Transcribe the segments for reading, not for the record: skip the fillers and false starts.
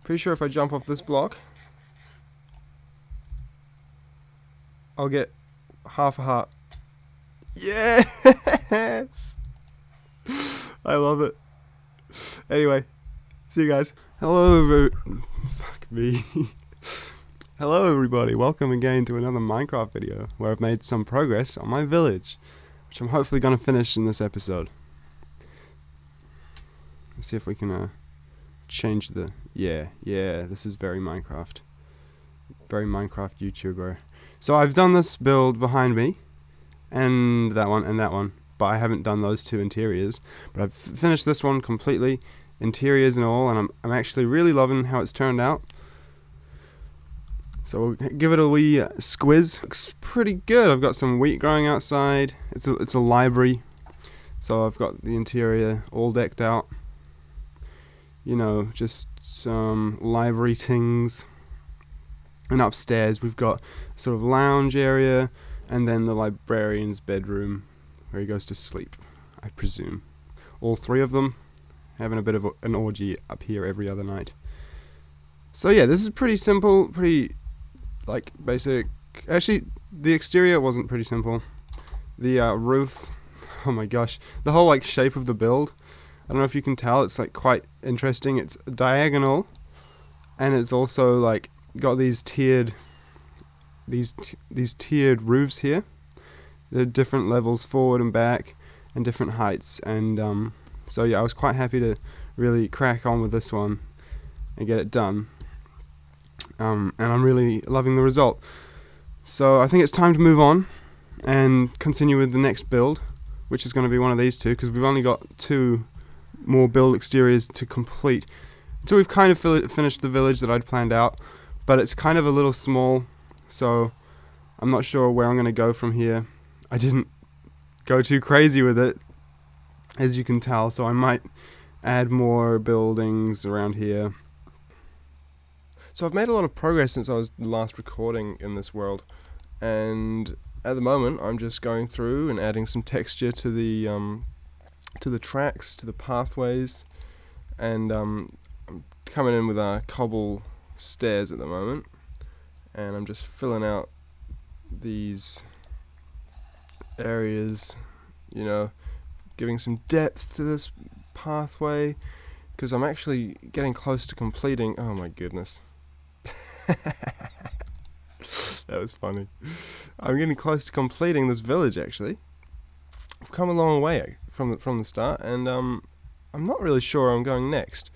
Pretty sure if I jump off this block, I'll get half a heart. Yes! I love it. Anyway, see you guys. Fuck me. Hello everybody, welcome again to another Minecraft video where I've made some progress on my village, which I'm hopefully going to finish in this episode. Let's see if we can change the... Yeah, this is very Minecraft. Very Minecraft YouTuber. So I've done this build behind me, and that one, but I haven't done those two interiors. But I've finished this one completely, interiors and all, and I'm actually really loving how it's turned out. So we'll give it a wee squiz. Looks pretty good. I've got some wheat growing outside. It's a library, so I've got the interior all decked out. You know, just some library things. And upstairs we've got sort of lounge area, and then the librarian's bedroom where he goes to sleep, I presume. All three of them having a bit of an orgy up here every other night. So yeah, this is pretty simple, pretty like basic. Actually, the exterior wasn't pretty simple. The roof, oh my gosh, the whole like shape of the build, I don't know if you can tell, it's like quite interesting. It's diagonal, and it's also like got these tiered roofs here. They're different levels forward and back and different heights, and so yeah, I was quite happy to really crack on with this one and get it done, and I'm really loving the result. So I think it's time to move on and continue with the next build, which is going to be one of these two, because we've only got two more build exteriors to complete until we've kind of finished the village that I'd planned out. But it's kind of a little small, so I'm not sure where I'm going to go from here. I didn't go too crazy with it, as you can tell, so I might add more buildings around here. So I've made a lot of progress since I was last recording in this world, and at the moment I'm just going through and adding some texture to the tracks, to the pathways, and I'm coming in with cobble stairs at the moment, and I'm just filling out these areas, you know, giving some depth to this pathway, because I'm actually getting close to completing. Oh my goodness. That was funny. I'm getting close to completing this village. Actually, I've come a long way from the start, and I'm not really sure where I'm going next.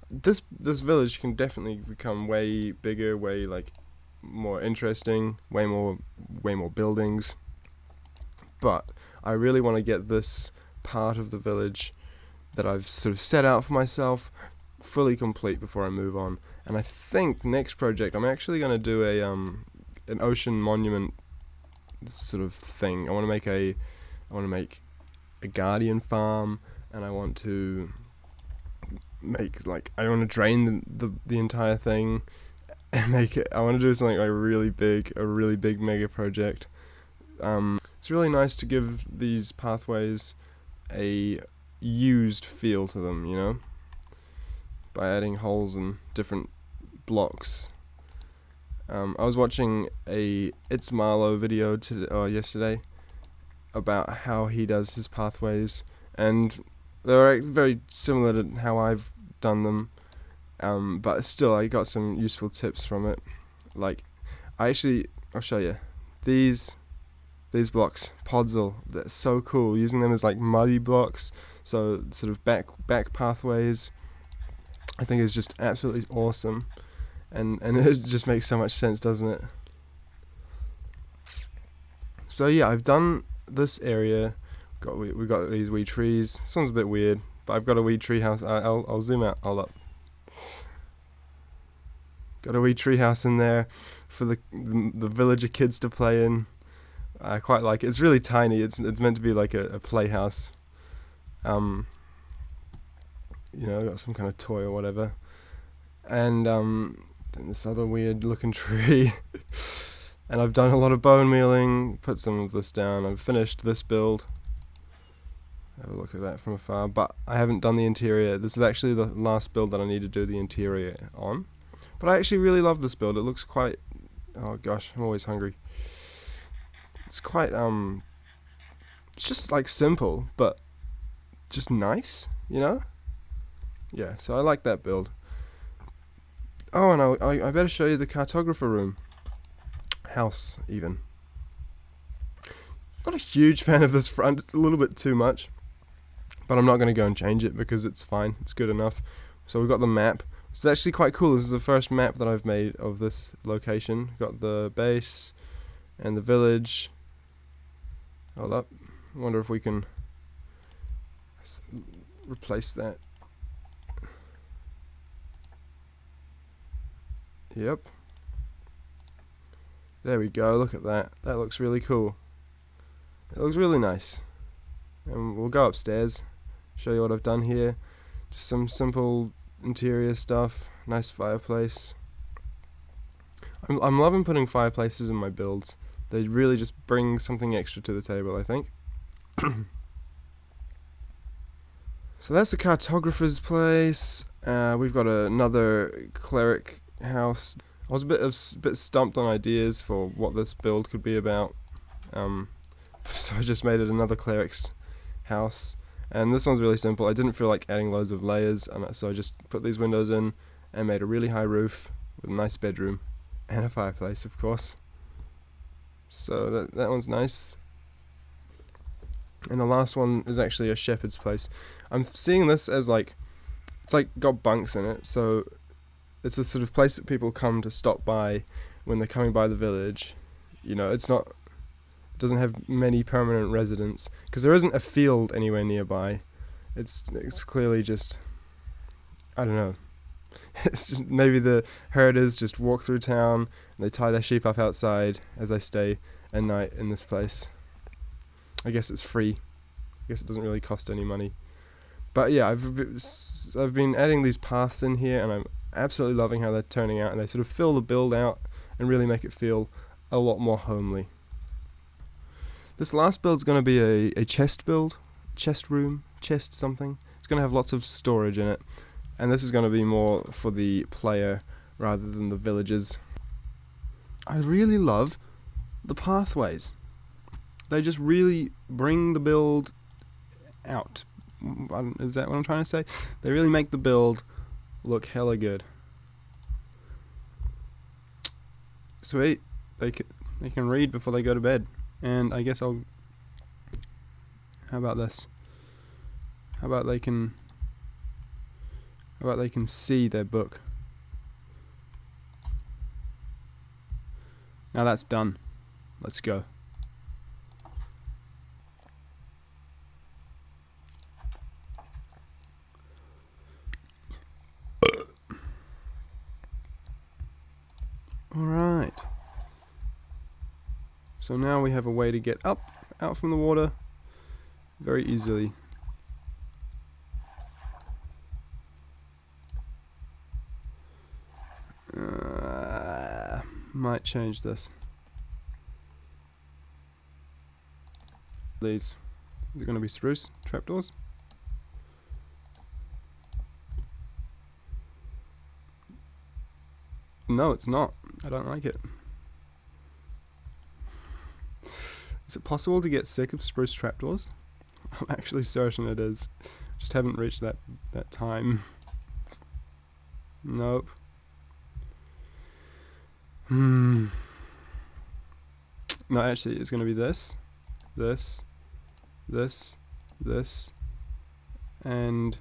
This village can definitely become way bigger, way like more interesting, way more buildings. But I really want to get this part of the village that I've sort of set out for myself fully complete before I move on. And I think next project I'm actually going to do an ocean monument sort of thing. I want to make a guardian farm, and I want to drain the entire thing and make it. I want to do something like a really big mega project. It's really nice to give these pathways a used feel to them, you know, by adding holes and different blocks. I was watching a It's Marlow video yesterday about how he does his pathways, and they're very similar to how I've done them, but still I got some useful tips from it. Like, I'll show you these blocks, Podzol. They're so cool, using them as like muddy blocks, so sort of back pathways. I think is just absolutely awesome, and it just makes so much sense, doesn't it? So yeah, I've done this area. We've got these wee trees. This one's a bit weird, but I've got a wee tree house. I'll zoom out. Hold up. Got a wee tree house in there for the villager kids to play in. I quite like it. It's really tiny. It's meant to be like a playhouse. You know, got some kind of toy or whatever. And then this other weird looking tree. And I've done a lot of bone mealing. Put some of this down. I've finished this build. Have a look at that from afar, but I haven't done the interior. This is actually the last build that I need to do the interior on. But I actually really love this build. It looks quite... Oh gosh, I'm always hungry. It's quite, it's just like simple, but just nice, you know? Yeah, so I like that build. Oh, and I better show you the cartographer room. House, even. Not a huge fan of this front, it's a little bit too much. But I'm not going to go and change it because it's fine, it's good enough. So we've got the map. It's actually quite cool. This is the first map that I've made of this location. Got the base and the village. Hold up. I wonder if we can replace that. Yep. There we go, look at that. That looks really cool. It looks really nice. And we'll go upstairs, show you what I've done here. Just some simple interior stuff, nice fireplace. I'm loving putting fireplaces in my builds. They really just bring something extra to the table, I think. So that's the cartographer's place. We've got another cleric house. I was a bit stumped on ideas for what this build could be about. So I just made it another cleric's house. And this one's really simple. I didn't feel like adding loads of layers, and so I just put these windows in and made a really high roof with a nice bedroom and a fireplace, of course. So that one's nice. And the last one is actually a shepherd's place. I'm seeing this as like, it's like got bunks in it, so it's a sort of place that people come to stop by when they're coming by the village. You know, it doesn't have many permanent residents because there isn't a field anywhere nearby. It's clearly just, I don't know. It's just maybe the herders just walk through town and they tie their sheep up outside as they stay at night in this place. I guess it's free. I guess it doesn't really cost any money. But yeah, I've been adding these paths in here, and I'm absolutely loving how they're turning out, and they sort of fill the build out and really make it feel a lot more homely. This last build's going to be a chest build, chest room, chest something. It's going to have lots of storage in it, and this is going to be more for the player rather than the villagers. I really love the pathways. They just really bring the build out. Is that what I'm trying to say? They really make the build look hella good. Sweet. They can read before they go to bed. And I guess how about this? How about they can see their book? Now that's done. Let's go. Alright. So now we have a way to get out from the water very easily. Might change this. These. Is it going to be spruce trapdoors? No, it's not. I don't like it. Is it possible to get sick of spruce trapdoors? I'm actually certain it is. Just haven't reached that time. Nope. No, actually, it's going to be this, and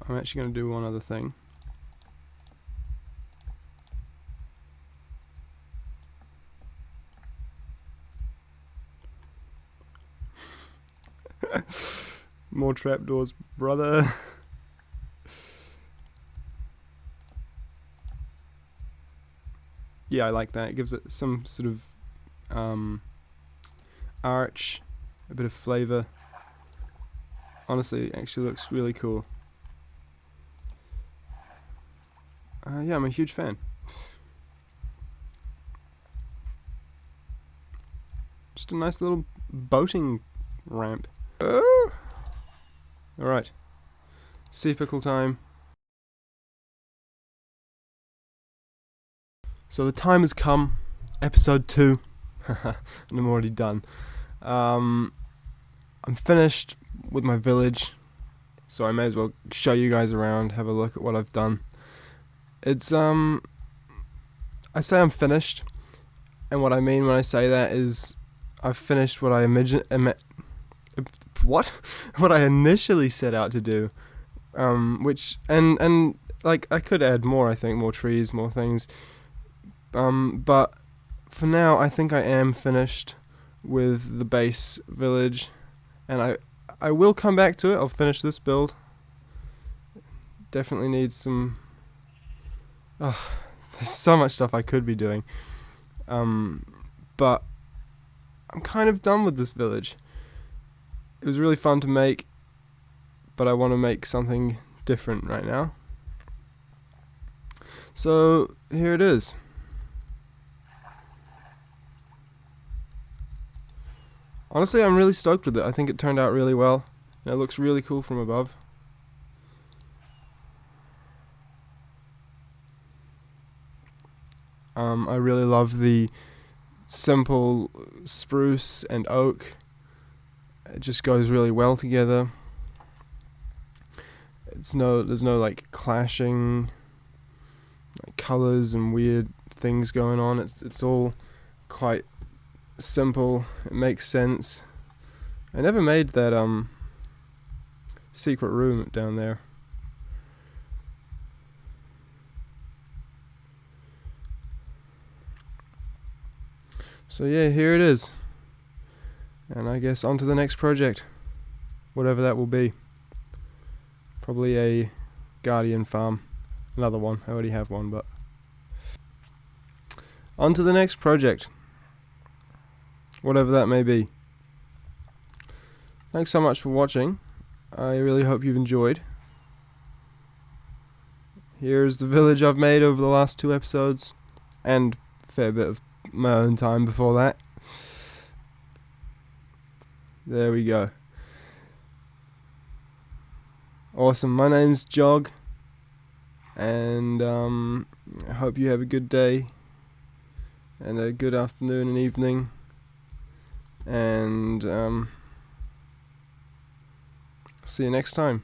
I'm actually going to do one other thing. More trapdoors, brother. Yeah, I like that. It gives it some sort of arch, a bit of flavor. Honestly, it actually looks really cool. Yeah, I'm a huge fan. Just a nice little boating ramp. Oh! Alright. Sea pickle time. So the time has come. Episode 2. And I'm already done. I'm finished with my village, so I may as well show you guys around, have a look at what I've done. It's I say I'm finished, and what I mean when I say that is I've finished what I what I initially set out to do, which and like I could add more, I think, more trees, more things, but for now I think I am finished with the base village, and I will come back to it. I'll finish this build. Definitely needs some. There's so much stuff I could be doing, but I'm kind of done with this village. It was really fun to make, but I want to make something different right now. So here it is. Honestly, I'm really stoked with it. I think it turned out really well, and it looks really cool from above. I really love the simple spruce and oak. It just goes really well together. There's no like clashing like colors and weird things going on. It's all quite simple. It makes sense. I never made that secret room down there. So yeah, here it is. And I guess on to the next project. Whatever that will be. Probably a guardian farm. Another one. I already have one, but on to the next project. Whatever that may be. Thanks so much for watching. I really hope you've enjoyed. Here's the village I've made over the last 2 episodes, and a fair bit of my own time before that. There we go. Awesome. My name's Jog, and I hope you have a good day and a good afternoon and evening, and see you next time.